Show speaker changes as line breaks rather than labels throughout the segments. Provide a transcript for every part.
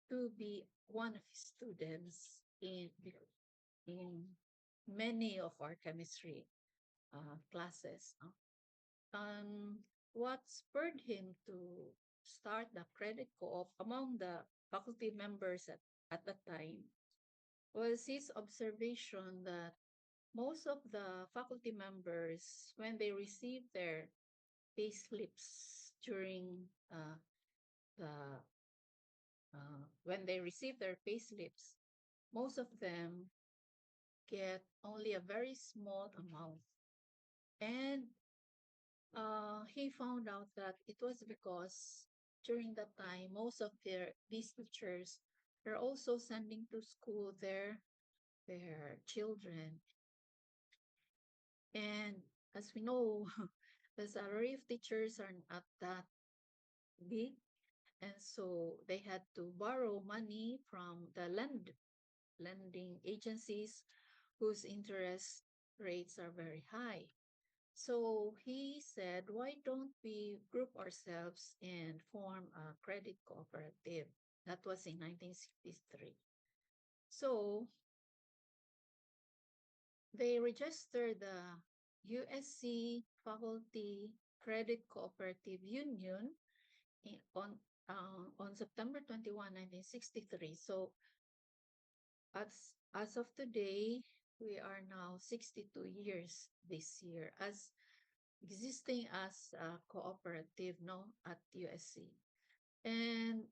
to be one of his students in many of our chemistry classes. What spurred him to start the credit co-op among the faculty members at that time was his observation that most of the faculty members, when they receive their pay slips during the when they receive their pay slips, most of them get only a very small amount. And he found out that it was because during that time, most of these teachers are also sending to school their children. And as we know, the salary of teachers are not that big, and so they had to borrow money from the lending agencies whose interest rates are very high. So he said, why don't we group ourselves and form a credit cooperative? That was in 1963. So they registered the USC Faculty Credit Cooperative Union on September 21, 1963. So as of today, we are now 62 years this year as existing as a cooperative no at USC. And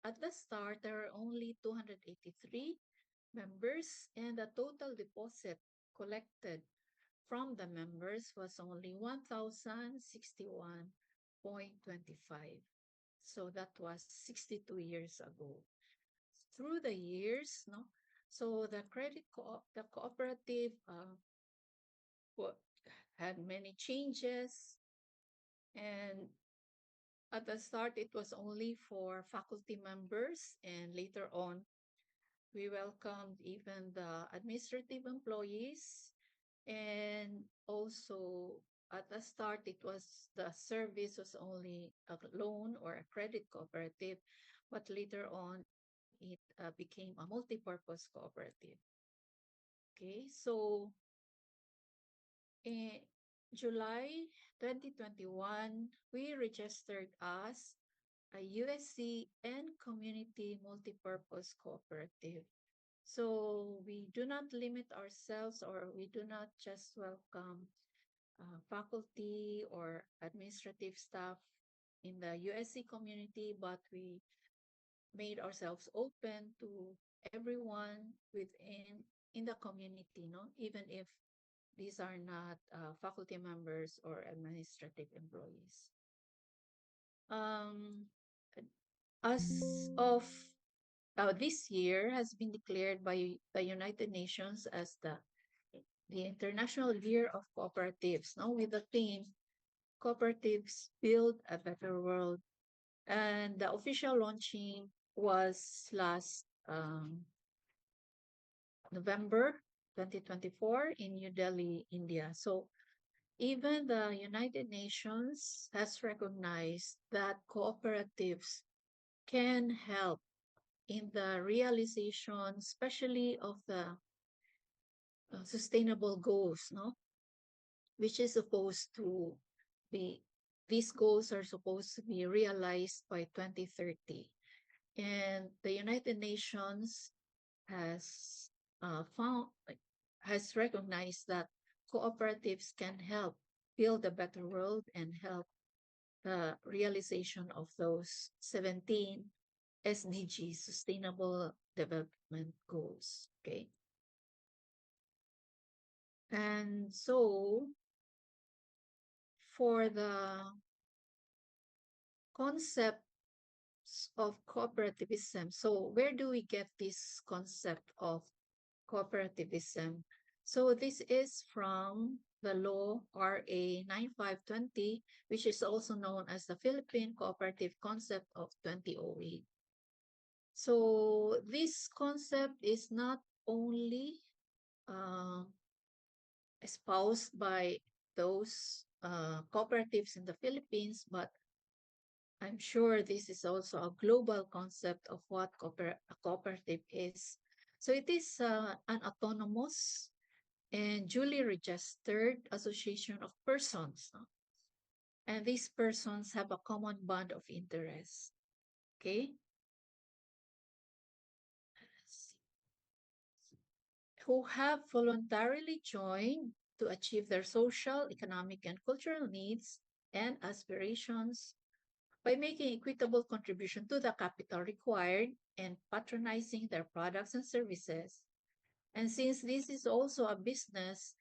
at the start, there were only 283 members, and the total deposit collected from the members was only 1,061.25. So that was 62 years ago. Through the years, no, so the cooperative had many changes, and at the start it was only for faculty members, and later on we welcomed even the administrative employees, and also at the start it was the service was only a loan or a credit cooperative, but later on it became a multi-purpose cooperative. Okay, so in July 2021, we registered as a USC and community multi-purpose cooperative. So we do not limit ourselves, or we do not just welcome faculty or administrative staff in the USC community, but we made ourselves open to everyone within in the community, no, even if these are not faculty members or administrative employees. Um, as of this year has been declared by the United Nations as the International Year of Cooperatives, no, with the theme Cooperatives Build a Better World. And the official launching was last November 2024 in New Delhi, India. So even the United Nations has recognized that cooperatives can help in the realization, especially of the sustainable goals, no, which is supposed to be, these goals are supposed to be realized by 2030. And the United Nations has found, has recognized that cooperatives can help build a better world and help the realization of those 17 SDG Sustainable Development Goals. Okay. And so for the concepts of cooperativism, so where do we get this concept of cooperativism? So this is from the law RA 9520, which is also known as the Philippine Cooperative Concept of 2008. So this concept is not only espoused by those cooperatives in the Philippines, but I'm sure this is also a global concept of what a cooperative is. So it is an autonomous and duly registered association of persons, no? And these persons have a common bond of interest. Okay, who have voluntarily joined to achieve their social, economic, and cultural needs and aspirations by making equitable contribution to the capital required and patronizing their products and services. And since this is also a business,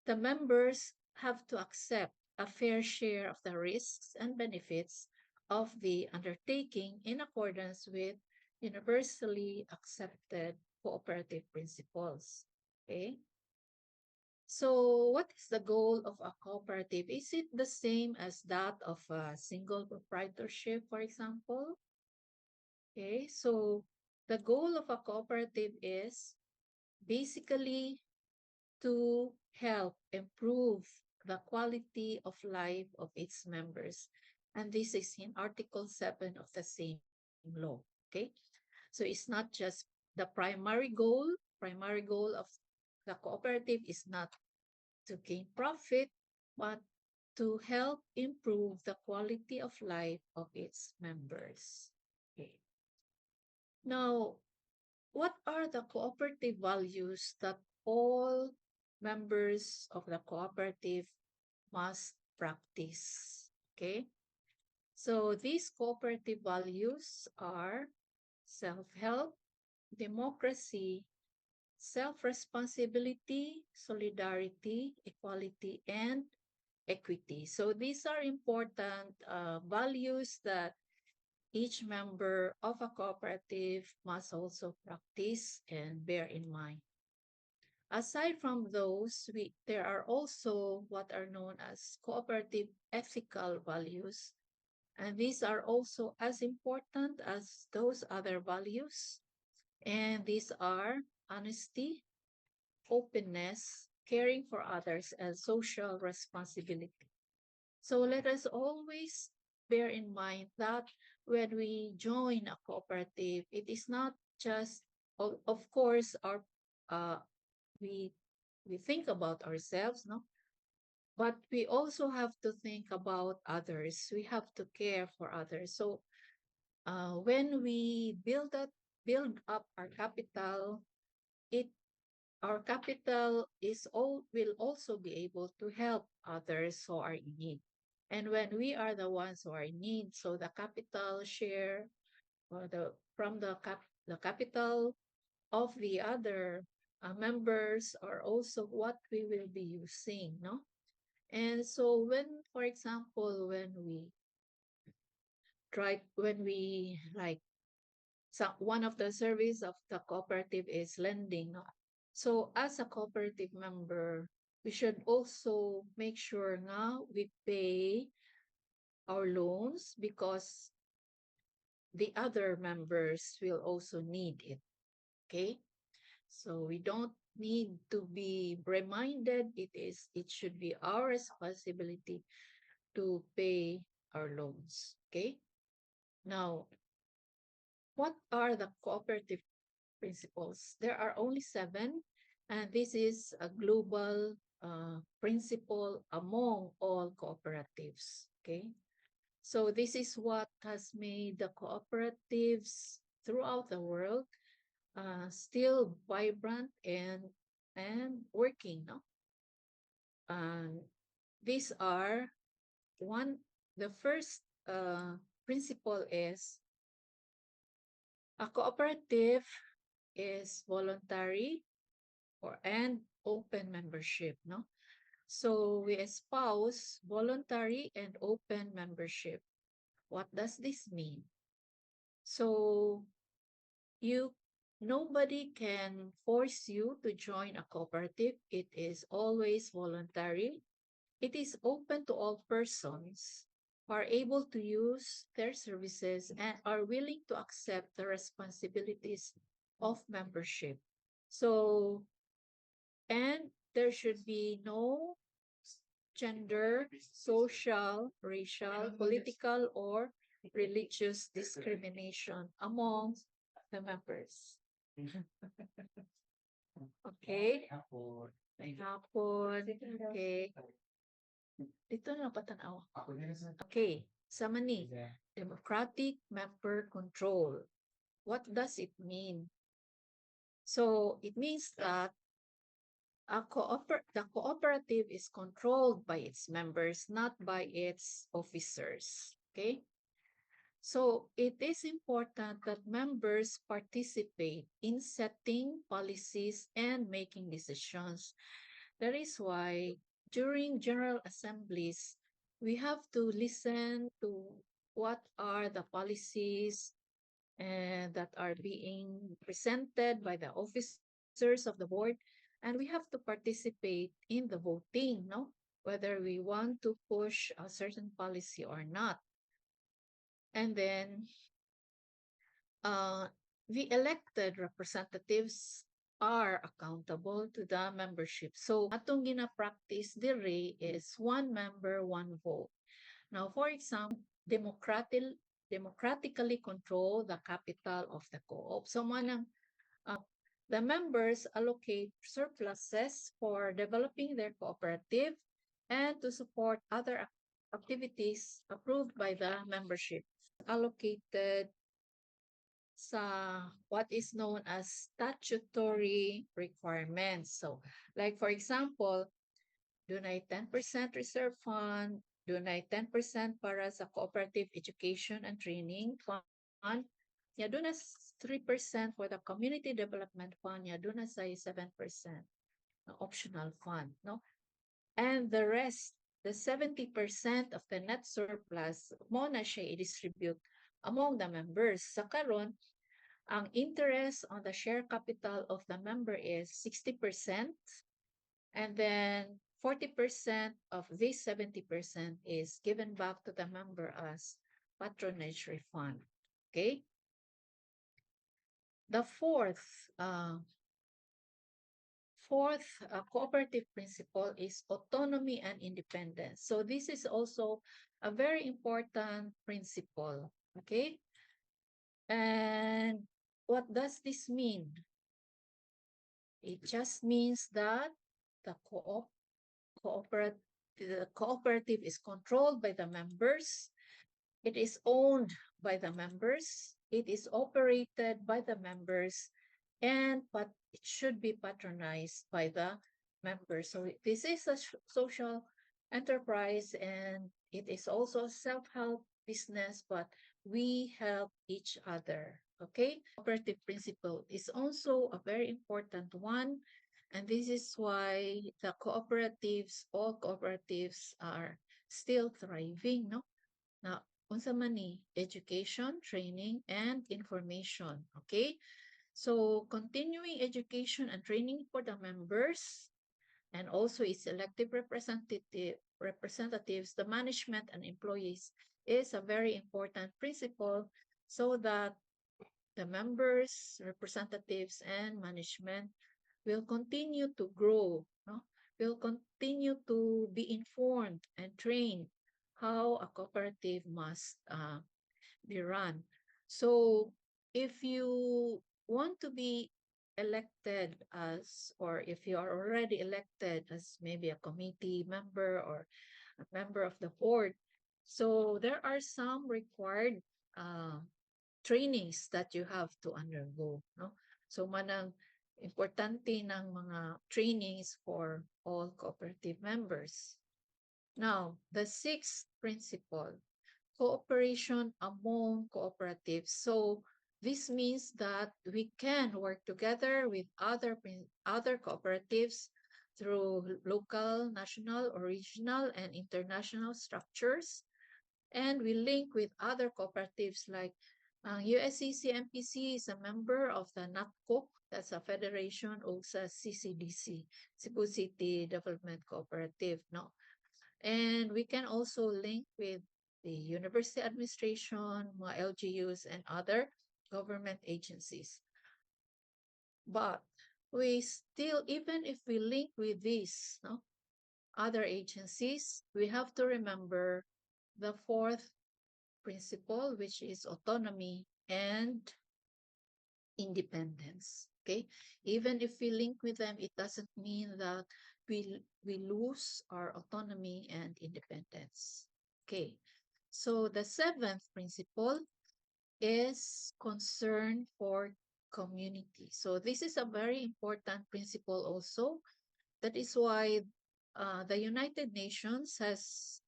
the members have to accept a fair share of the risks and benefits of the undertaking in accordance with universally accepted cooperative principles. Okay. So, what is the goal of a cooperative? Is it the same as that of a single proprietorship, for example? Okay, so the goal of a cooperative is basically to help improve the quality of life of its members. And this is in Article 7 of the same law. Okay, so it's not just the primary goal of the cooperative is not to gain profit, but to help improve the quality of life of its members. Okay. Now, what are the cooperative values that all members of the cooperative must practice? Okay. So these cooperative values are self-help, democracy, self-responsibility, solidarity, equality, and equity. So these are important values that each member of a cooperative must also practice and bear in mind. Aside from those, there are also what are known as cooperative ethical values, and these are also as important as those other values. And these are honesty, openness, caring for others, and social responsibility. So let us always bear in mind that when we join a cooperative, it is not just, of course, uh, we we think about ourselves, no, but we also have to think about others. We have to care for others. So when we build up our capital, it our capital is all will also be able to help others who are in need. And when we are the ones who are in need, so the capital share or the capital of the other members are also what we will be using, no? And so for example, when we like, so one of the service of the cooperative is lending, no? So as a cooperative member, we should also make sure now we pay our loans because the other members will also need it. Okay. So we don't need to be reminded. It should be our responsibility to pay our loans. Okay. Now, what are the cooperative principles? There are only 7, and this is a global principle among all cooperatives. Okay. So this is what has made the cooperatives throughout the world still vibrant and working. No, and these are one. The first principle is a cooperative is voluntary and open membership. No, so we espouse voluntary and open membership. What does this mean? So you nobody can force you to join a cooperative. It is always voluntary. It is open to all persons who are able to use their services and are willing to accept the responsibilities of membership. So, and there should be no gender, social, racial, political, or religious discrimination among the members. Okay? May hapon. Okay. Dito na patanaw. Okay. Sama ni. Democratic member control. What does it mean? So, it means that the cooperative is controlled by its members, not by its officers. Okay? So, it is important that members participate in setting policies and making decisions. That is why during general assemblies, we have to listen to what are the policies and that are being presented by the officers of the board, and we have to participate in the voting, no? Whether we want to push a certain policy or not. And then the elected representatives are accountable to the membership. So, atong gina-practice dire is one member, one vote. Now, for example, democratically control the capital of the co-op. So, manang the members allocate surpluses for developing their cooperative and to support other activities approved by the membership. Allocated sa what is known as statutory requirements. So, like for example, dunay 10% reserve fund, dunay 10% para sa cooperative education and training fund, ya dunay 3% for the community development fund, ya dunay 7% optional fund, no? And the rest, the 70% of the net surplus, mo na siya i-distribute among the members. Sa karon, ang interest on the share capital of the member is 60%, and then 40% of this 70% is given back to the member as patronage refund. Okay? The fourth cooperative principle is autonomy and independence. So this is also a very important principle. Okay? And what does this mean? It just means that the cooperative is controlled by the members. It is owned by the members. It is operated by the members, but it should be patronized by the members. So this is a social enterprise, and it is also a self-help business, but we help each other. Okay, cooperative principle is also a very important one, and this is why the all cooperatives are still thriving, no? Now, unsa man ni education, training, and information. Okay, so continuing education and training for the members and also its elective representatives, the management and employees is a very important principle so that the members, representatives, and management will continue to grow, no? Will continue to be informed and trained how a cooperative must be run. So if you want to be elected as, or if you are already elected as maybe a committee member or a member of the board, so there are some required trainings that you have to undergo, no? So manang importante ng mga trainings for all cooperative members. Now, the sixth principle, cooperation among cooperatives. So this means that we can work together with other cooperatives through local, national, regional, and international structures. And we link with other cooperatives like USCCMPC is a member of the NAPCO, that's a federation of sa CCDC, Cebu City Development Cooperative, no? And we can also link with the university administration, mga LGUs, and other government agencies. But we still, even if we link with these, no, other agencies, we have to remember the fourth principle, which is autonomy and independence. Okay, even if we link with them, it doesn't mean that we lose our autonomy and independence. Okay, so the seventh principle is concern for community. So this is a very important principle also. That is why the United Nations has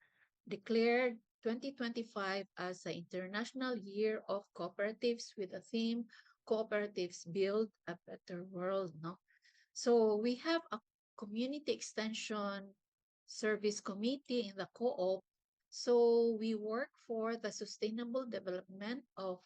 declared 2025 as the International Year of Cooperatives with the theme Cooperatives Build a Better World. No? So we have a community extension service committee in the co-op. So we work for the sustainable development of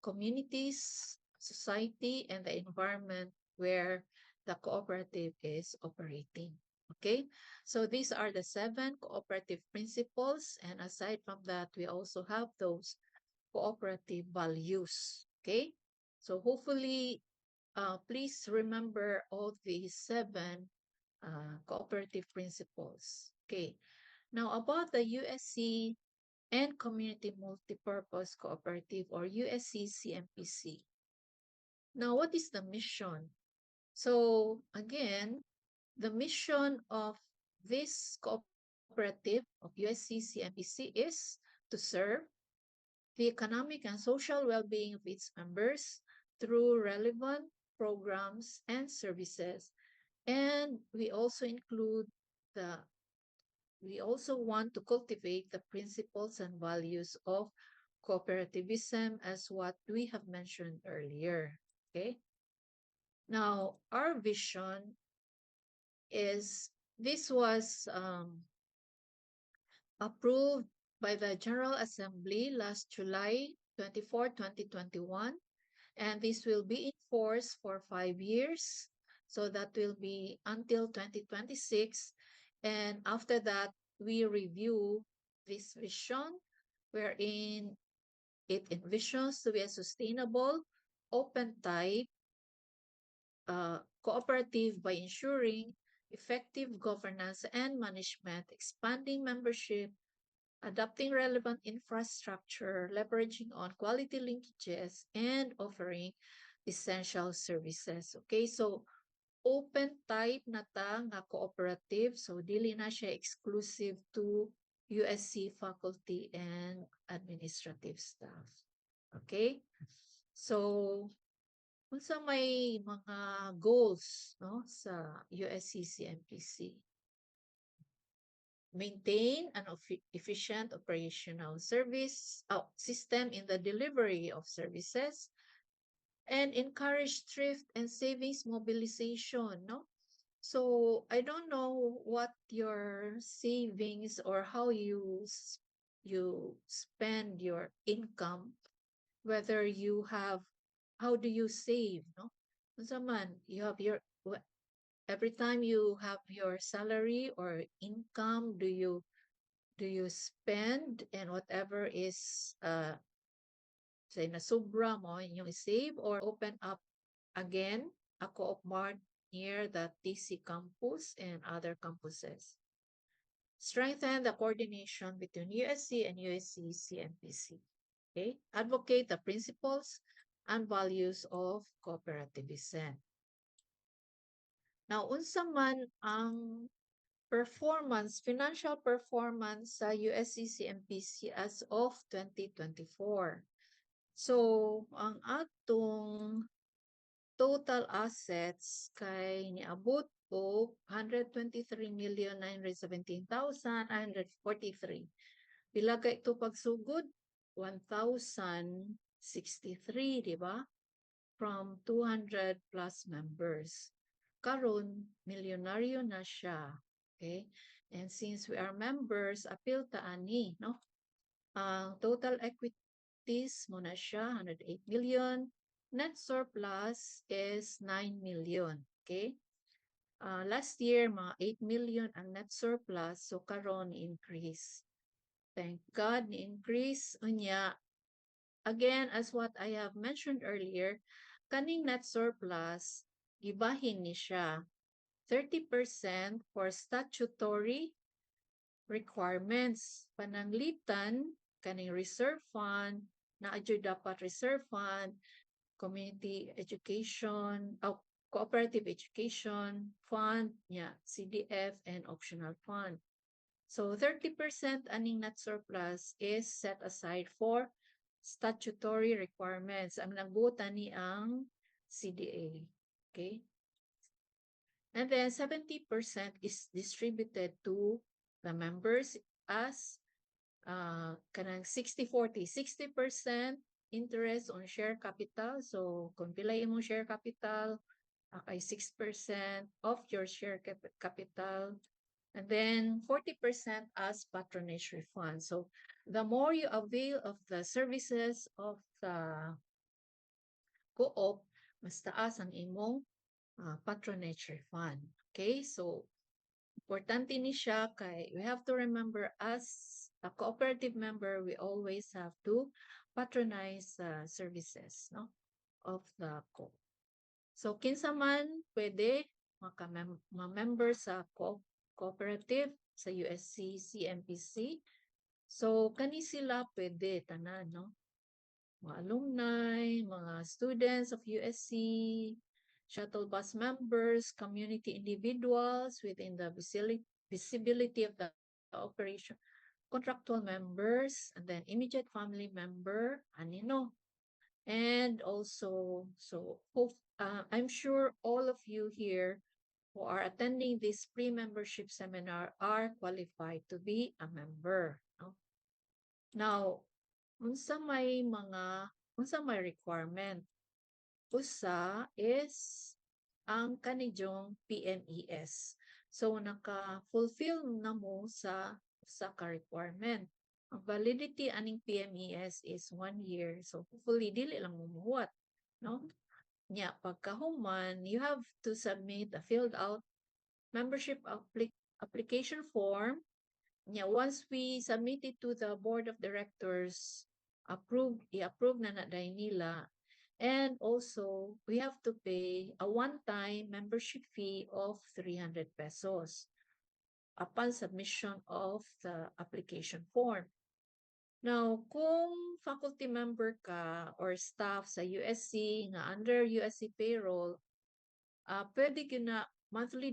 communities, society, and the environment where the cooperative is operating. Okay, so these are the 7 cooperative principles, and aside from that, we also have those cooperative values. Okay, so hopefully, please remember all these 7 cooperative principles. Okay, now about the USC and Community Multipurpose Cooperative or USC CMPC. Now, what is the mission? So, again, the mission of this cooperative of USC CMPC is to serve the economic and social well-being of its members through relevant programs and services. And we also include the we also want to cultivate the principles and values of cooperativism as what we have mentioned earlier. Okay. Now, our vision is this was approved by the General Assembly last July 24, 2021, and this will be in force for 5 years. So that will be until 2026. And after that, we review this vision wherein it envisions to be a sustainable, open type cooperative by ensuring effective governance and management, expanding membership, adopting relevant infrastructure, leveraging on quality linkages, and offering essential services. Okay, so open type na ta nga cooperative. So dili na siya exclusive to USC faculty and administrative staff. Okay? So unsa may mga goals no sa USC CMPC? Maintain an efficient operational service system in the delivery of services, and encourage thrift and savings mobilization, no? So I don't know what your savings or how you spend your income, whether you have how do you save, no? Unsa man, you have your every time you have your salary or income, do you spend and whatever is say na sobra mo inyong save or open up again a co-op mart near the TC campus and other campuses. Strengthen the coordination between USC and USC CMPC. Okay? Advocate the principles and values of cooperativism. Now, unsa man ang financial performance sa USC CMPC as of 2024. So, ang atong total assets kay niabot og 123,917,943. Pila kay ito pagsugod? 1,063, di ba? From 200 plus members. Karon, milyonaryo na siya. Okay? And since we are members, appeal ta ani, no? Ang total equities mo na siya, 108 million. Net surplus is 9 million. Okay? Last year, mga 8 million ang net surplus. So, karon increase. Thank God, ni-increase. Unya, again, as what I have mentioned earlier, kaning net surplus, gibahin ni siya 30% for statutory requirements. Pananglitan, kaning reserve fund, naadyo dapat reserve fund, community education, cooperative education fund, CDF, and optional fund. So 30% aning net surplus is set aside for statutory requirements. Ang nagbuta ni ang CDA. Okay? And then 70% is distributed to the members as kanang 60-40. 60% interest on share capital. So kung pilay imong share capital, ay 6% of your share capital. And then 40% as patronage refund. So the more you avail of the services of the co-op, mas taas ang imong patronage refund. Okay, so importante ni siya kay we have to remember as a cooperative member, we always have to patronize services, no, of the co-op. So kinsa man pwede ma-member sa cooperative sa USC CMPC. So kani sila pwede tanan, no? Mga alumni, mga students of USC, shuttle bus members, community individuals within the visibility of the operation, contractual members, and then immediate family member, anino. And also, I'm sure all of you here who are attending this pre-membership seminar are qualified to be a member. No? Now, unsa may requirement? Usa is ang kanidyong PMES. So, naka-fulfill na mo sa ka requirement. Ang validity aning PMES is 1 year. So, hopefully, dili lang mumuwat. No? Pagkahuman, you have to submit a filled out membership application form. Once we submit it to the board of directors, i-approve na dahil nila. And also, we have to pay a one-time membership fee of 300 pesos upon submission of the application form. Now, kung faculty member ka or staff sa USC nga under USC payroll, pwede na monthly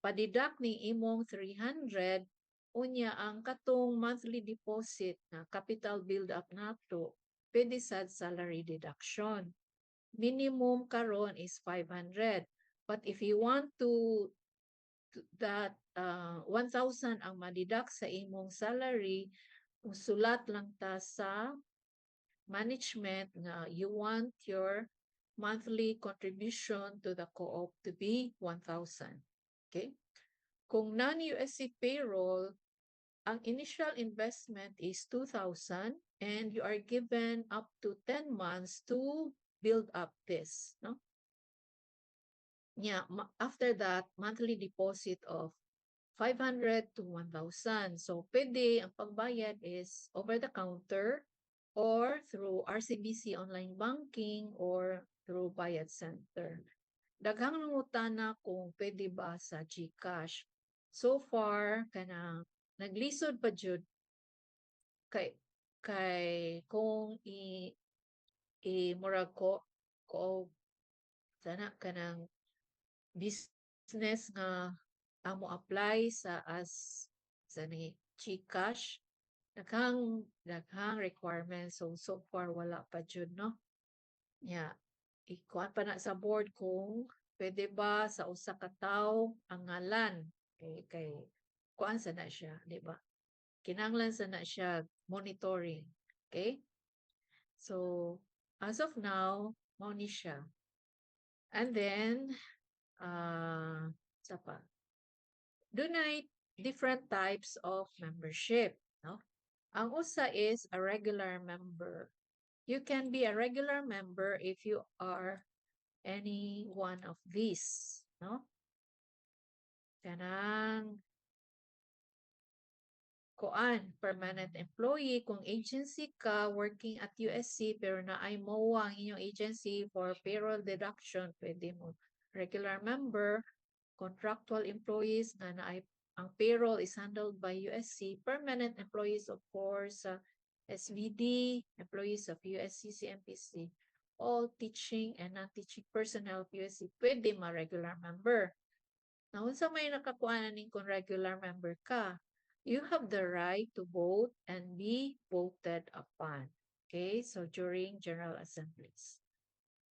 padidak ni imong 300 unya ang katong monthly deposit na capital build up nato pwede sad salary deduction. Minimum karon is 500. But if you want to that 1,000 ang madidak sa imong salary, sulat lang ta sa management na you want your monthly contribution to the co-op to be 1,000. Okay? Kung non-USC payroll, ang initial investment is 2,000 and you are given up to 10 months to build up this. No? After that, monthly deposit of 500 to 1,000. So, pwede ang pagbayad is over the counter or through RCBC online banking or through Bayad Center. Daghang nangutana kung pwede ba sa GCash. So far, naglisod pa jud kay kung murag ko sana kanang business nga amo apply sa ni GCash, daghang requirements. So far wala pa jud, no? Ikuan pa na sa board kung pwede ba sa usa ka tawo ang ngalan kay kuan sa na siya, di ba? Kinanglan sa na siya monitoring. Okay? So, as of now, mao ni siya. And then, sa pa, dunay different types of membership. No? Ang usa is a regular member. You can be a regular member if you are any one of these. No? Kanang permanent employee, kung agency ka, working at USC, pero na ay MOA ang inyong agency for payroll deduction, pwede mo. Regular member, contractual employees na ay ang payroll is handled by USC. Permanent employees, of course, SVD, employees of USC, CMPC, all teaching and non-teaching personnel of USC, pwede ma-regular member. Now, sa may nakakuha ning kung regular member ka, you have the right to vote and be voted upon. Okay, so during General Assemblies.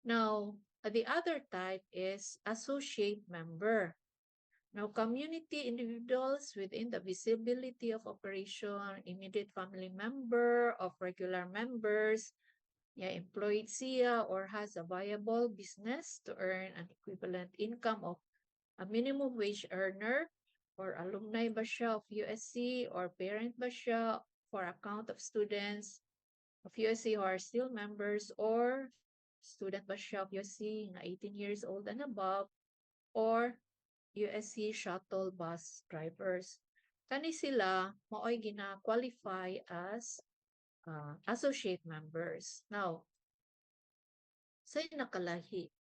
Now, the other type is associate member. Now, community individuals within the visibility of operation, immediate family member of regular members, employed siya or has a viable business to earn an equivalent income of a minimum wage earner, or alumni ba siya of USC, or parent ba siya for account of students of USC who are still members, or student ba siya of USC na 18 years old and above, or USC shuttle bus drivers. Kani sila mao'y gina-qualify as associate members. Now, say nakalahi.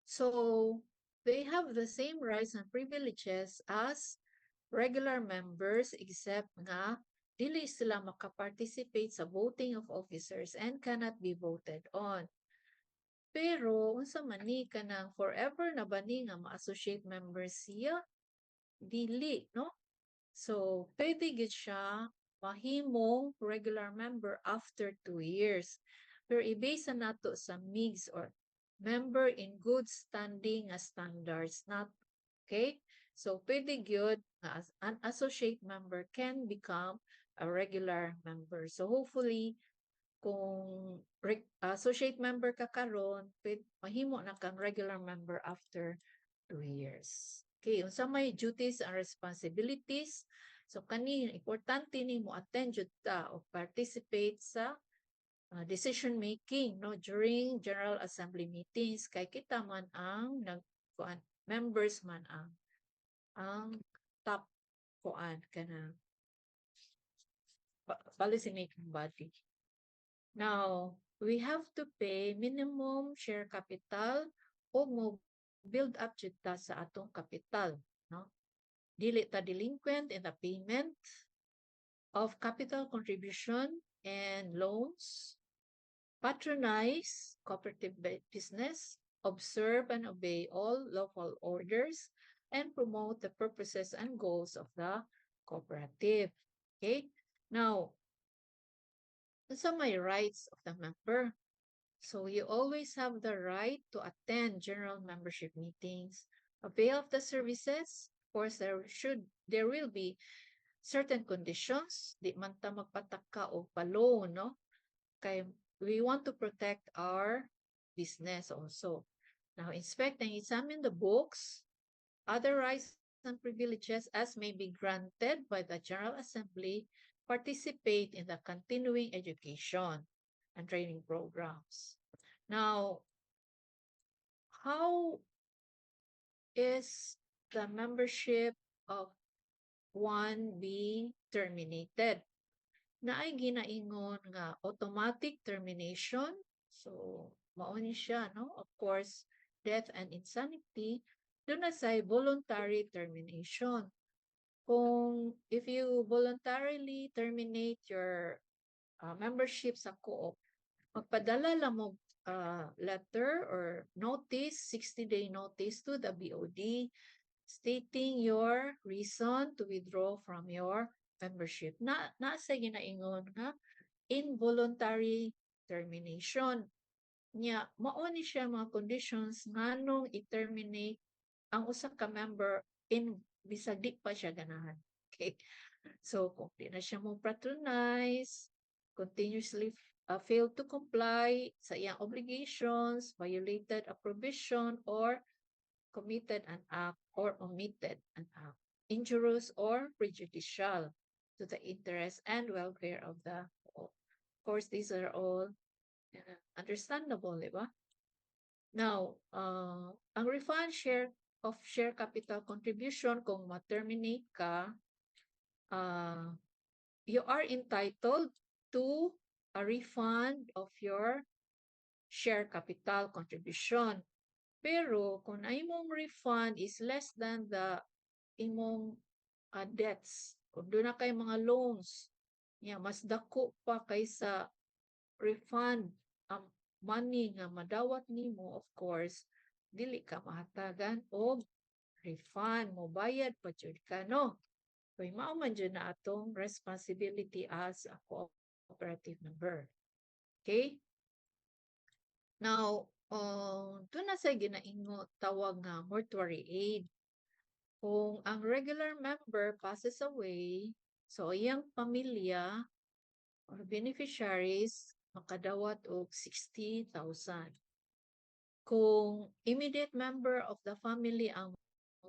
So, they have the same rights and privileges as regular members except nga dili sila makaparticipate sa voting of officers and cannot be voted on. Pero unsa man ni kanang forever na ba ni nga ma-associate member siya? Dili, no? So, pwede gid siya mahimong regular member after 2 years. Pero i-base na nato sa MIGS or member in good standing nga standards. Not, okay? So, pwede gyud nga an associate member can become a regular member. So, hopefully, kung associate member ka karon, mahimo na kang regular member after 2 years. Okay, unsa may duties and responsibilities. So kani importante ni mo attend jud ta o participate sa decision making no during General Assembly meetings kay kita man ang members man ang top kuan kana policy making body. Now, we have to pay minimum share capital o mo build up jud ta sa atong capital, no? Dili ta delinquent in the payment of capital contribution and loans, patronize cooperative business, observe and obey all lawful orders, and promote the purposes and goals of the cooperative. Okay? Now, sa may rights of the member. So you always have the right to attend general membership meetings, avail of the services. Of course, there will be certain conditions. Di man ta magpataka o pa-loan, no? Kay we want to protect our business also. Now, inspect and examine the books, other rights and privileges as may be granted by the General Assembly, participate in the continuing education and training programs. Now, how is the membership of one being terminated? Naay ginaingon nga automatic termination. So, mao ni siya, no? Of course, death and insanity. Doon na say voluntary termination. If you voluntarily terminate your membership sa co-op, magpadala lang mo letter or notice, 60-day notice to the BOD stating your reason to withdraw from your membership. Nasa ginaingon nga involuntary termination. Nya, mao ni siya mga conditions nganong i-terminate ang usa ka member in bisag di pa siya ganahan. Okay. So, kung di na siya mo patronize, continuously failed to comply sa iyang obligations, violated a provision, or committed an act or omitted an act, injurious or prejudicial to the interest and welfare of the whole. Of course, these are all understandable, di ba? Now, ang refund of share capital contribution, kung ma-terminate ka, you are entitled to a refund of your share capital contribution. Pero kung ang imong refund is less than the imong debts. Kung doon na kay mga loans, mas dako pa kaysa refund ang money nga madawat nimo, of course, dili ka mahatagan og refund mo bayad pa jud ka, no? Kay mao man jud na atong responsibility as a cooperative member. Okay? Now, doon na sa ginaingo tawag nga mortuary aid. Kung ang regular member passes away, so iyang pamilya or beneficiaries makadawat og 60,000. Kung immediate member of the family ang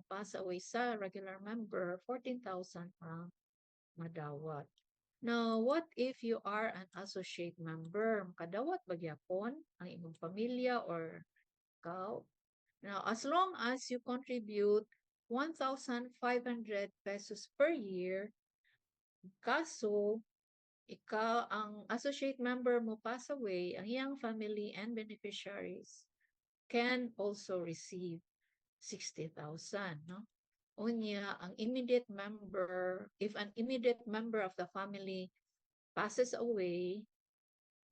pass away sa regular member, 14,000 ang madawat. Now, what if you are an associate member? Makadawat ba gyapon ang imong pamilya or ikaw? Now, as long as you contribute 1,500 pesos per year, kaso ikaw ang associate member mo pass away, ang iyang family and beneficiaries can also receive 60,000, no? Unya, ang immediate member, if an immediate member of the family passes away,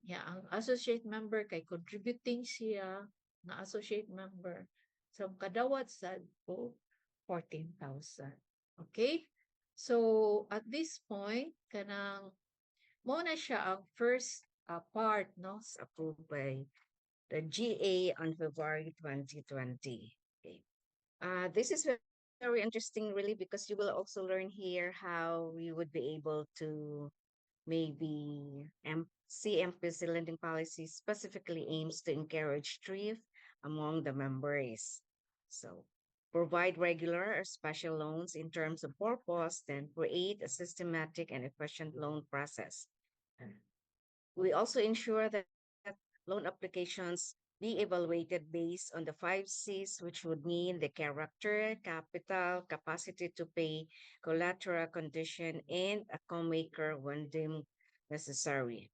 ang associate member kay contributing siya na associate member. So, kadawat sad po 14,000. Okay? So, at this point, kanang mo na siya ang first part, no?
Approved by the GA on February 2020. Okay. This is very interesting, really, because you will also learn here how you would be able to maybe CMPC lending policy specifically aims to encourage thrift among the members. So, provide regular or special loans in terms of purpose, then create a systematic and efficient loan process. We also ensure that loan applications be evaluated based on the 5 Cs, which would mean the character, capital, capacity to pay, collateral condition, and a co-maker when deemed necessary.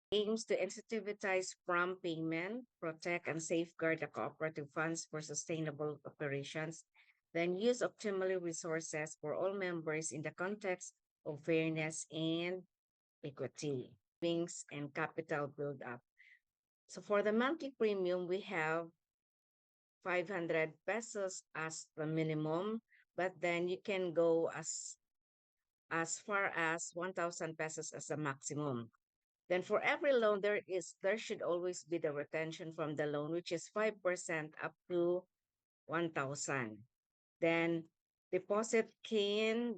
Aims to incentivize prompt payment, protect and safeguard the cooperative funds for sustainable operations, then use optimally resources for all members in the context of fairness and equity, savings, and capital build-up. So for the monthly premium, we have 500 pesos as the minimum, but then you can go as far as 1,000 pesos as a maximum. Then for every loan, there should always be the retention from the loan, which is 5% up to 1,000. Then deposit can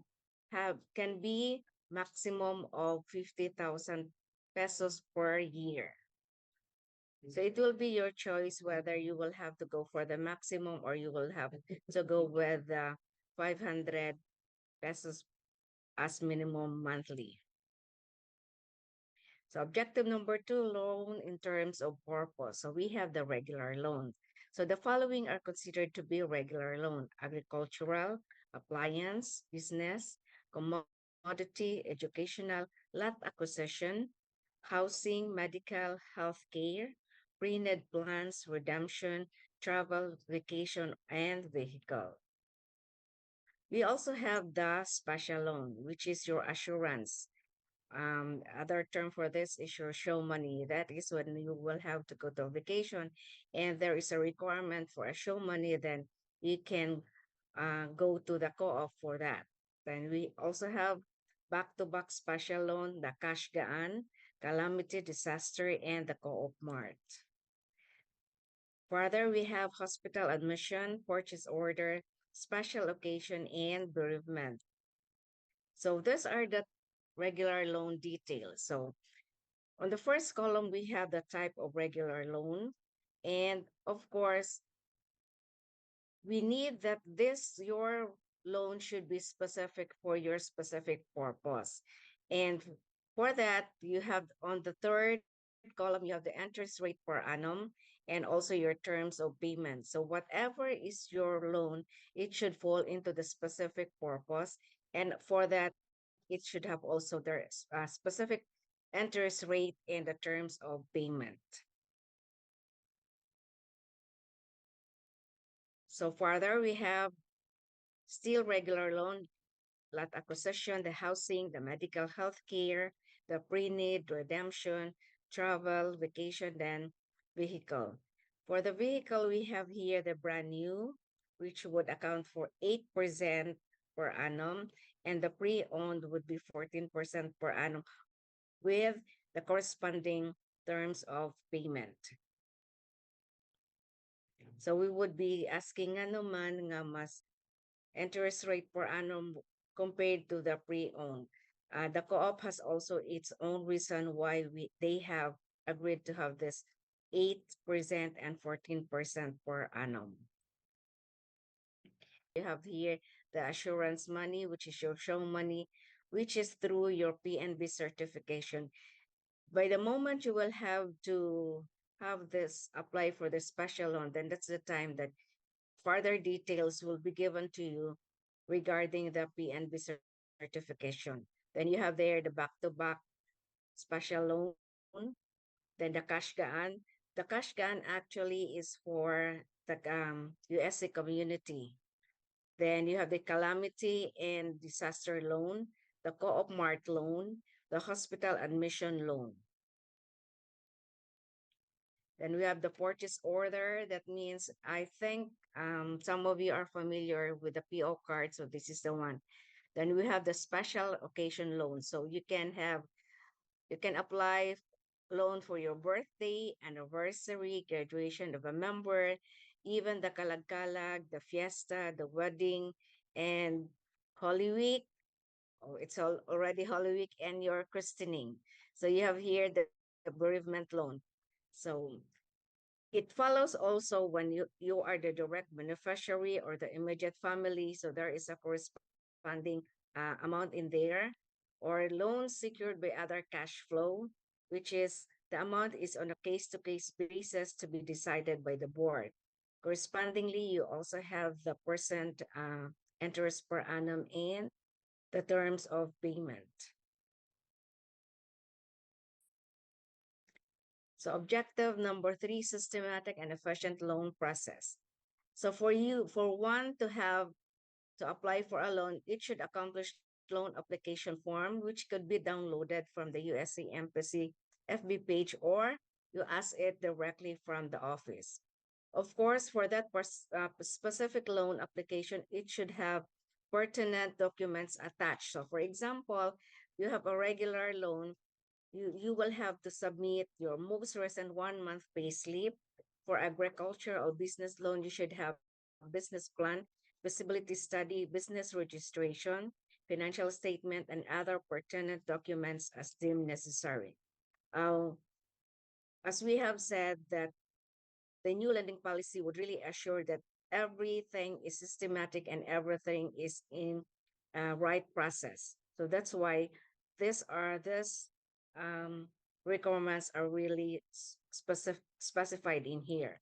be maximum of 50,000 pesos per year. So it will be your choice whether you will have to go for the maximum or you will have to go with the 500 pesos as minimum monthly. So objective number 2, loan in terms of purpose. So we have the regular loan. So the following are considered to be regular loan: agricultural, appliance, business, commodity, educational, lot acquisition, housing, medical, healthcare, pre-need plans, redemption, travel, vacation, and vehicle. We also have the special loan, which is your assurance. Other term for this is your show money. That is when you will have to go to vacation and there is a requirement for a show money, then you can go to the co-op for that. Then we also have back-to-back special loan, the cash gaan, calamity, disaster, and the co-op mart. Further, we have hospital admission, purchase order, special occasion, and bereavement. So these are the regular loan details. So on the first column, we have the type of regular loan. And of course, we need that your loan should be specific for your specific purpose. And for that, you have on the third column, you have the interest rate per annum and also your terms of payment. So whatever is your loan, it should fall into the specific purpose. And for that, it should have also the specific interest rate and the terms of payment. So further, we have still regular loan, lot acquisition, the housing, the medical health care, the pre-need, redemption, travel, vacation, then vehicle. For the vehicle, we have here the brand new, which would account for 8% per annum, and the pre-owned would be 14% per annum with the corresponding terms of payment. So we would be asking ano man nga mas interest rate per annum compared to the pre-owned. The co-op has also its own reason why they have agreed to have this 8% and 14% per annum. You have here the assurance money, which is your show money, which is through your PNB certification. By the moment you will have to have this apply for the special loan, then that's the time that further details will be given to you regarding the PNB certification. Then you have there the back-to-back special loan, then the cash gaan. The cash gaan actually is for the USC community. Then you have the calamity and disaster loan, the co-op mart loan, the hospital admission loan. Then we have the purchase order. That means I think some of you are familiar with the PO card. So this is the one. Then we have the special occasion loan. So you can apply loan for your birthday, anniversary, graduation of a member, even the kalagkalag, the fiesta, the wedding, and Holy Week. Oh, it's already Holy Week and your christening. So you have here the bereavement loan. So it follows also when you are the direct beneficiary or the immediate family. So there is a corresponding amount in there, or loans secured by other cash flow, which is the amount is on a case-to-case basis to be decided by the board. Correspondingly, you also have the percent interest per annum and the terms of payment. So objective number 3, systematic and efficient loan process. So for one to apply for a loan, it should accomplish loan application form, which could be downloaded from the USC MPC FB page, or you ask it directly from the office. Of course, for that specific loan application, it should have pertinent documents attached. So for example, you have a regular loan, you will have to submit your most recent 1 month pay slip. For agriculture or business loan, you should have business plan, feasibility study, business registration, financial statement, and other pertinent documents as deemed necessary. As we have said, that the new lending policy would really assure that everything is systematic and everything is in right process. So that's why this requirements are really specified in here.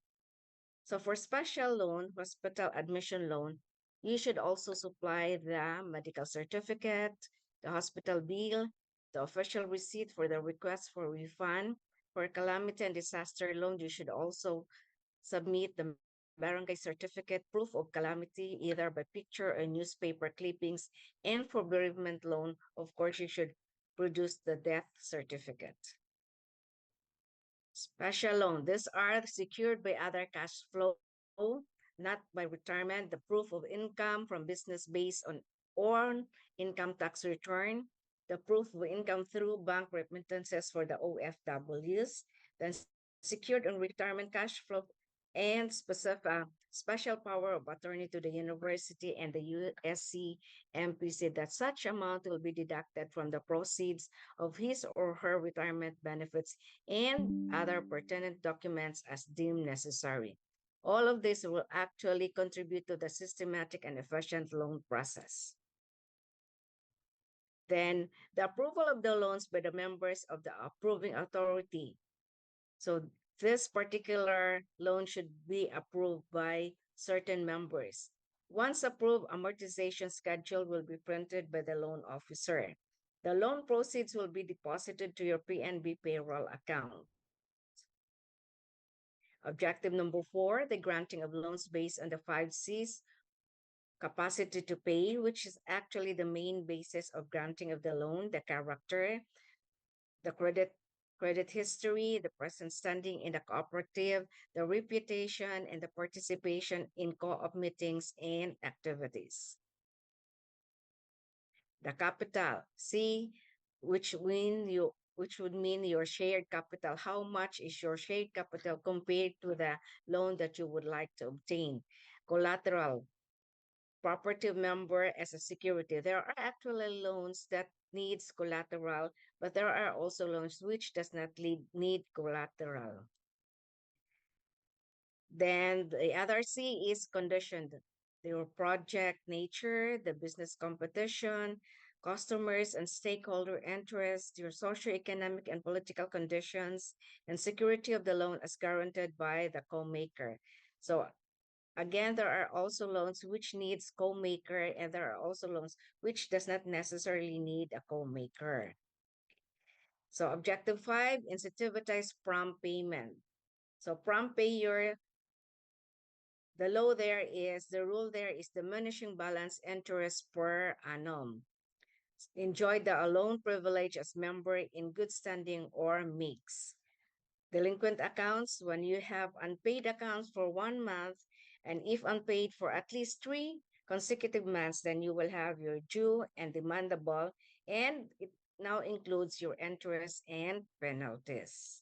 So for special loan, hospital admission loan, you should also supply the medical certificate, the hospital bill, the official receipt for the request for refund. For calamity and disaster loan, you should also submit the barangay certificate, proof of calamity, either by picture or newspaper clippings. And for bereavement loan, of course, you should produce the death certificate. Special loan, these are secured by other cash flow, not by retirement, the proof of income from business based on income tax return, the proof of income through bank remittances for the OFWs, then secured on retirement cash flow, and special power of attorney to the university and the USC MPC that such amount will be deducted from the proceeds of his or her retirement benefits and other pertinent documents as deemed necessary. All of this will actually contribute to the systematic and efficient loan process. Then the approval of the loans by the members of the approving authority. So this particular loan should be approved by certain members. Once approved, amortization schedule will be printed by the loan officer. The loan proceeds will be deposited to your PNB payroll account. Objective number 4, the granting of loans based on the 5 C's: capacity to pay, which is actually the main basis of granting of the loan, the character, the credit history, the present standing in the cooperative, the reputation, and the participation in co-op meetings and activities. The capital, C, which would mean your shared capital. How much is your shared capital compared to the loan that you would like to obtain? Collateral, property of member as a security. There are actually loans that needs collateral, but there are also loans which does not need collateral. Then the other C is conditioned. Your project nature, the business competition, customers and stakeholder interests, your socioeconomic and political conditions, and security of the loan as guaranteed by the co-maker. So again, there are also loans which needs co-maker, and there are also loans which does not necessarily need a co-maker. So objective 5, incentivize prompt payment. So prompt payer, the rule there is diminishing balance interest per annum. Enjoy the loan privilege as member in good standing or mix. Delinquent accounts, when you have unpaid accounts for 1 month, and if unpaid for at least 3 consecutive months, then you will have your due and demandable, and it now includes your interest and penalties.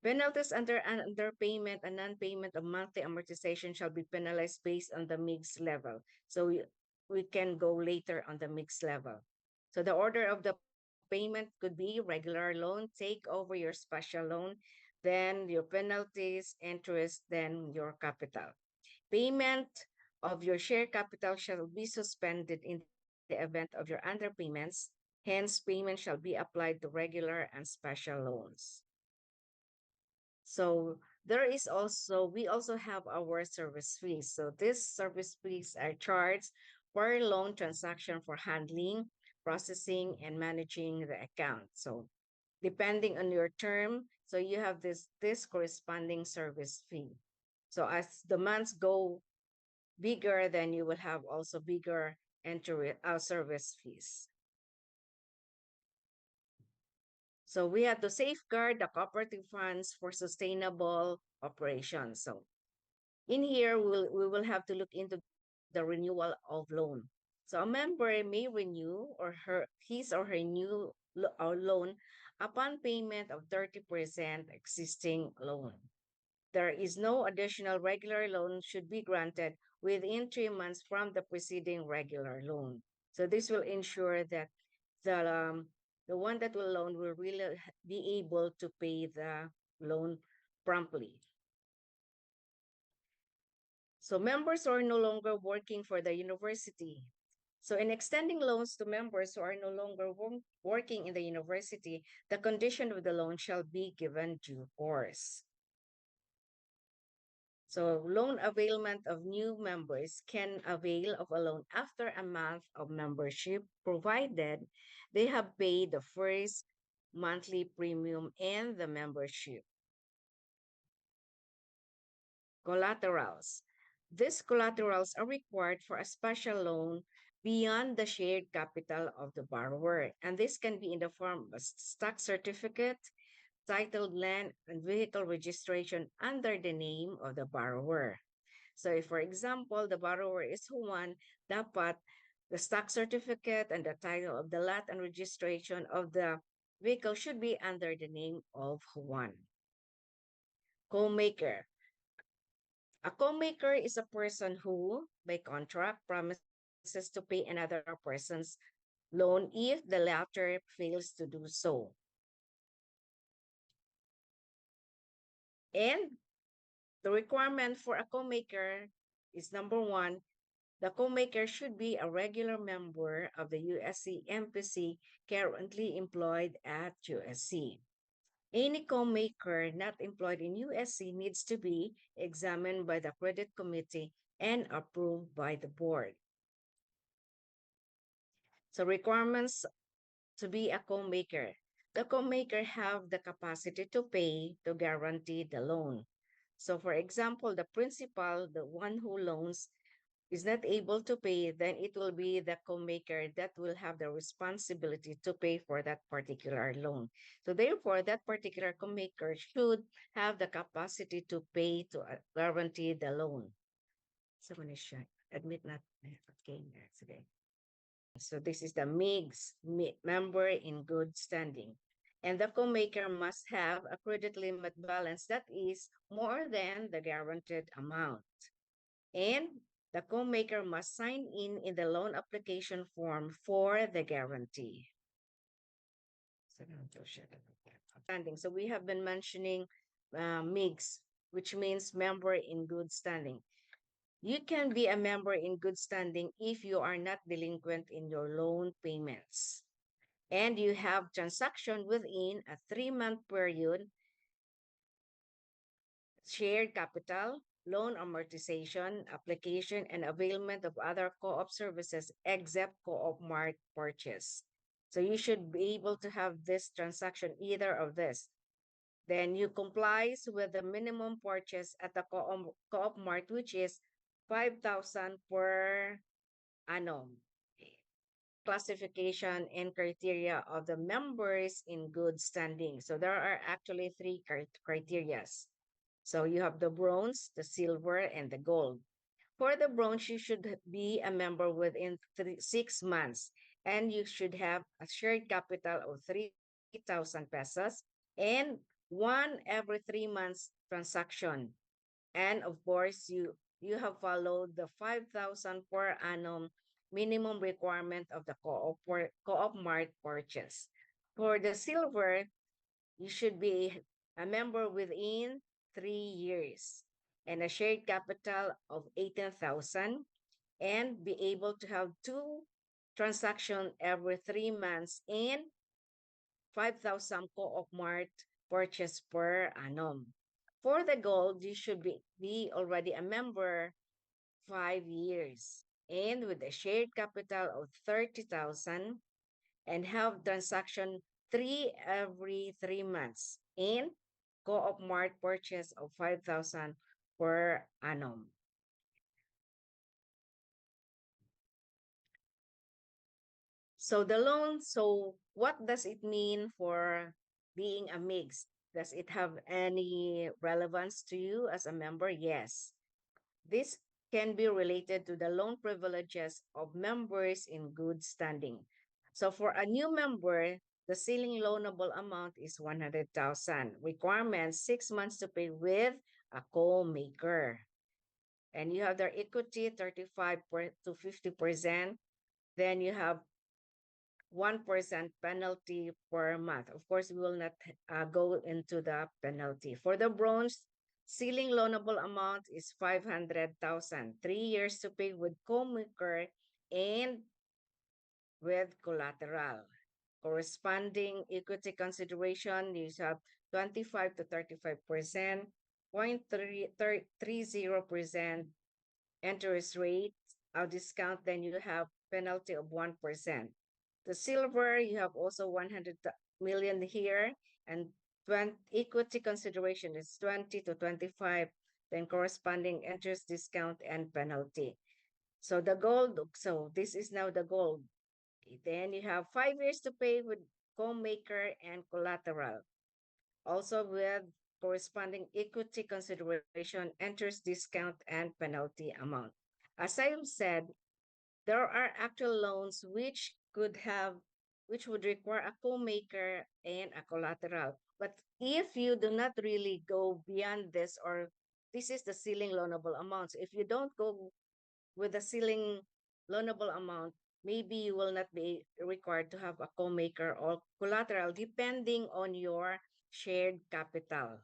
Penalties under underpayment and non-payment of monthly amortization shall be penalized based on the MIGS level. So we can go later on the MIGS level. So the order of the payment could be regular loan, take over your special loan, then your penalties, interest, then your capital. Payment of your share capital shall be suspended in the event of your underpayments. Hence, payment shall be applied to regular and special loans. So we also have our service fees. So these service fees are charged per loan transaction for handling, processing, and managing the account. So depending on your term, so you have this corresponding service fee. So as the months go bigger, then you will have also bigger entry service fees. So we have to safeguard the cooperative funds for sustainable operations. So in here, we will have to look into the renewal of loan. So a member may renew his or her new loan upon payment of 30% existing loan. There is no additional regular loan should be granted within 3 months from the preceding regular loan. So this will ensure that the one that will loan will really be able to pay the loan promptly. So members who are no longer working for the university. So in extending loans to members who are no longer working in the university, the condition of the loan shall be given due course. So loan availment of new members can avail of a loan after a month of membership, provided they have paid the first monthly premium and the membership. Collaterals. These collaterals are required for a special loan beyond the shared capital of the borrower, and this can be in the form of a stock certificate, titled land, and vehicle registration under the name of the borrower. So if, for example, the borrower is Juan, dapat the stock certificate and the title of the lot and registration of the vehicle should be under the name of Juan. Co-maker. A co-maker is a person who, by contract, promises to pay another person's loan if the latter fails to do so. And the requirement for a co-maker is number 1, the co-maker should be a regular member of the USC MPC currently employed at USC. Any co-maker not employed in USC needs to be examined by the credit committee and approved by the board. So requirements to be a co-maker. the co-maker have the capacity to pay to guarantee the loan. So for example, the principal, the one who loans, is not able to pay, then it will be the co-maker that will have the responsibility to pay for that particular loan. So therefore, that particular co-maker should have the capacity to pay to guarantee the loan. So when I admit not okay, okay. So this is the MIGS, member in good standing. And the co-maker must have a credit limit balance that is more than the guaranteed amount. And the co-maker must sign in the loan application form for the guarantee. So we have been mentioning MIGS, which means member in good standing. You can be a member in good standing if you are not delinquent in your loan payments and you have transaction within a 3-month period, shared capital, loan amortization, application, and availment of other co-op services except co-op mart purchase. So you should be able to have this transaction, either of this. Then you complies with the minimum purchase at the co-op mart, which is 5,000 per annum. Classification and criteria of the members in good standing. So there are actually three criteria. So you have the bronze, the silver, and the gold. For the bronze, you should be a member within 6 months, and you should have a shared capital of 3,000 pesos and one every 3 months transaction. And of course, you have followed the 5,000 per annum minimum requirement of the co-op mart purchase. For the silver, you should be a member within 3 years and a shared capital of 18,000 and be able to have 2 transactions every 3 months and 5,000 co-op mart purchase per annum. For the gold, you should be already a member 5 years and with a shared capital of 30,000 and have transaction 3 every 3 months and co-op mart purchase of 5,000 per annum. So the loan, so what does it mean for being a mix? Does it have any relevance to you as a member? Yes. This can be related to the loan privileges of members in good standing. So for a new member, the ceiling loanable amount is 100,000. Requirements 6 months to pay with a co-maker. And you have their equity 35 to 50%. Then you have 1% penalty per month. Of course, we will not go into the penalty. For the bronze, ceiling loanable amount is 500,000. 3 years to pay with co-maker and with collateral. Corresponding equity consideration, you have 25 to 35%, 0.30% interest rate, a discount, then you have penalty of 1%. The silver, you have also 100 million here, and equity consideration is 20 to 25, then corresponding interest discount and penalty. So the gold, so this is now the gold. Then you have 5 years to pay with co-maker and collateral. Also with corresponding equity consideration, interest discount, and penalty amount. As I said, there are actual loans which would require a co-maker and a collateral. But if you do not really go beyond this, or this is the ceiling loanable amounts, if you don't go with the ceiling loanable amount, maybe you will not be required to have a co-maker or collateral depending on your shared capital.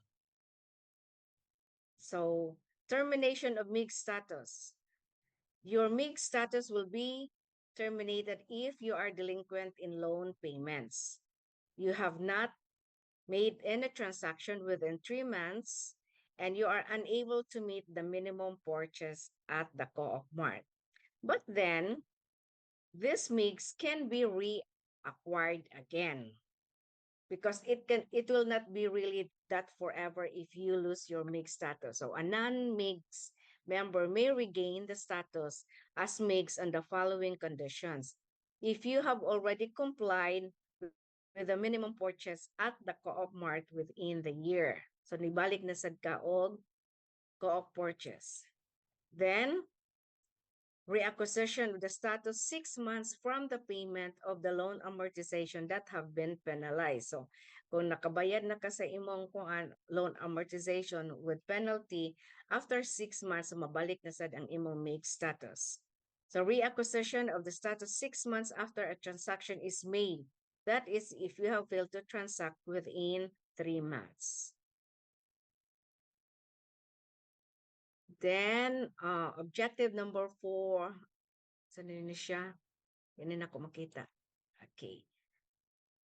So termination of mixed status. Your mixed status will be terminated if you are delinquent in loan payments. You have not made any transaction within 3 months and you are unable to meet the minimum purchase at the co-op mart. But then, this mix can be reacquired again. because it will not be really that forever if you lose your MIG status. So a non-MIGS member may regain the status as MIGS on the following conditions. If you have already complied with the minimum purchase at the Co-op Mart within the year. So nibalik na sad ka og Co-op purchase. Then reacquisition of the status 6 months from the payment of the loan amortization that have been penalized. So, kung nakabayad na ka sa imong loan amortization with penalty, after 6 months, mabalik na sad ang imong MIG status. So, reacquisition of the status 6 months after a transaction is made. That is if you have failed to transact within 3 months. Then, objective number 4, saan na siya? Yan na ako makita. Okay.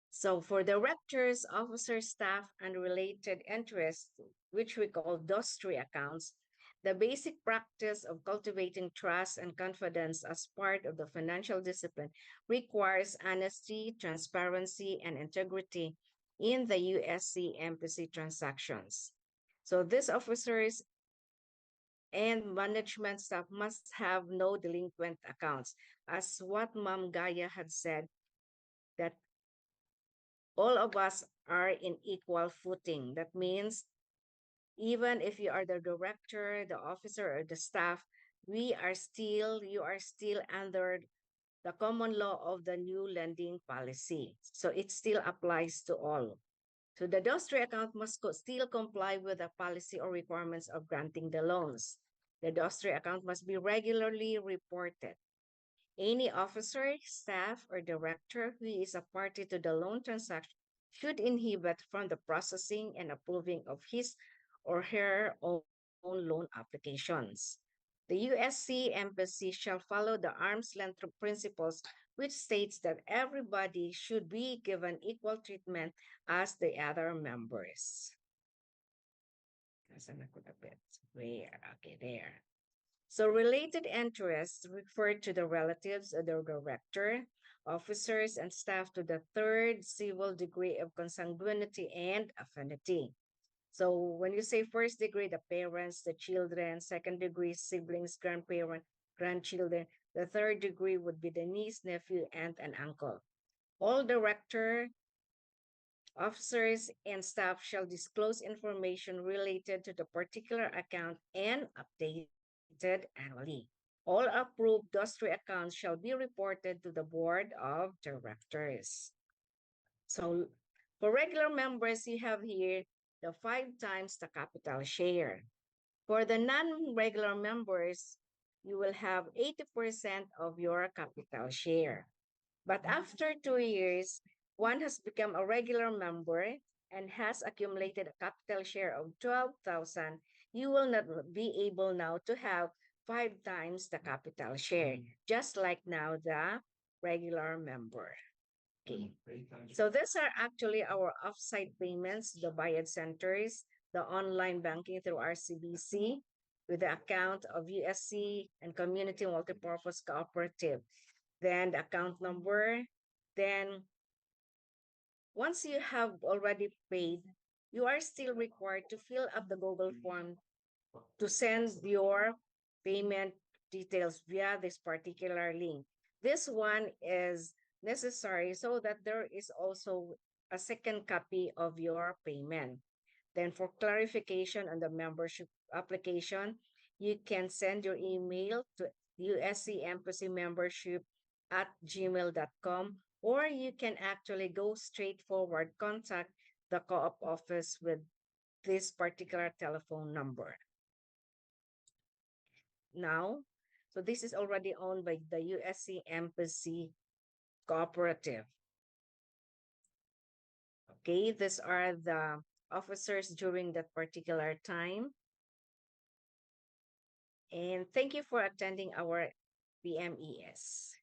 So for directors, officers, staff, and related interests, which we call DOS3 accounts, the basic practice of cultivating trust and confidence as part of the financial discipline requires honesty, transparency, and integrity in the USC MPC transactions. So these officers and management staff must have no delinquent accounts. As what Ma'am Gaia had said, that all of us are in equal footing. That means even if you are the director, the officer, or the staff, you are still under the common law of the new lending policy. So it still applies to all. So the DOS3 account must still comply with the policy or requirements of granting the loans. The DOS3 account must be regularly reported. Any officer, staff, or director who is a party to the loan transaction should inhibit from the processing and approving of his or her own loan applications. The USC Embassy shall follow the arm's length principles, which states that everybody should be given equal treatment as the other members. Where? Okay, there. So related interests refer to the relatives of the director, officers, and staff to the third civil degree of consanguinity and affinity. So when you say first degree, the parents, the children, second degree, siblings, grandparent, grandchildren, the third degree would be the niece, nephew, aunt, and uncle. All director, officers, and staff shall disclose information related to the particular account and updated annually. All approved DOS3 accounts shall be reported to the board of directors. So for regular members, you have here the 5 times the capital share. For the non-regular members, you will have 80% of your capital share. But after 2 years, one has become a regular member and has accumulated a capital share of 12,000, you will not be able now to have 5 times the capital share, just like now the regular member. Okay. So these are actually our offsite payments, the Bayad centers, the online banking through RCBC with the account of USC and Community Multipurpose Cooperative. Then the account number. Then once you have already paid, you are still required to fill up the Google form to send your payment details via this particular link. This one is necessary so that there is also a second copy of your payment. Then for clarification on the membership application, you can send your email to uscembassymembership@gmail.com, or you can actually go straightforward, contact the Co-op office with this particular telephone number. Now, so this is already owned by the USC Embassy Cooperative. Okay, these are the officers during that particular time. And thank you for attending our PMES.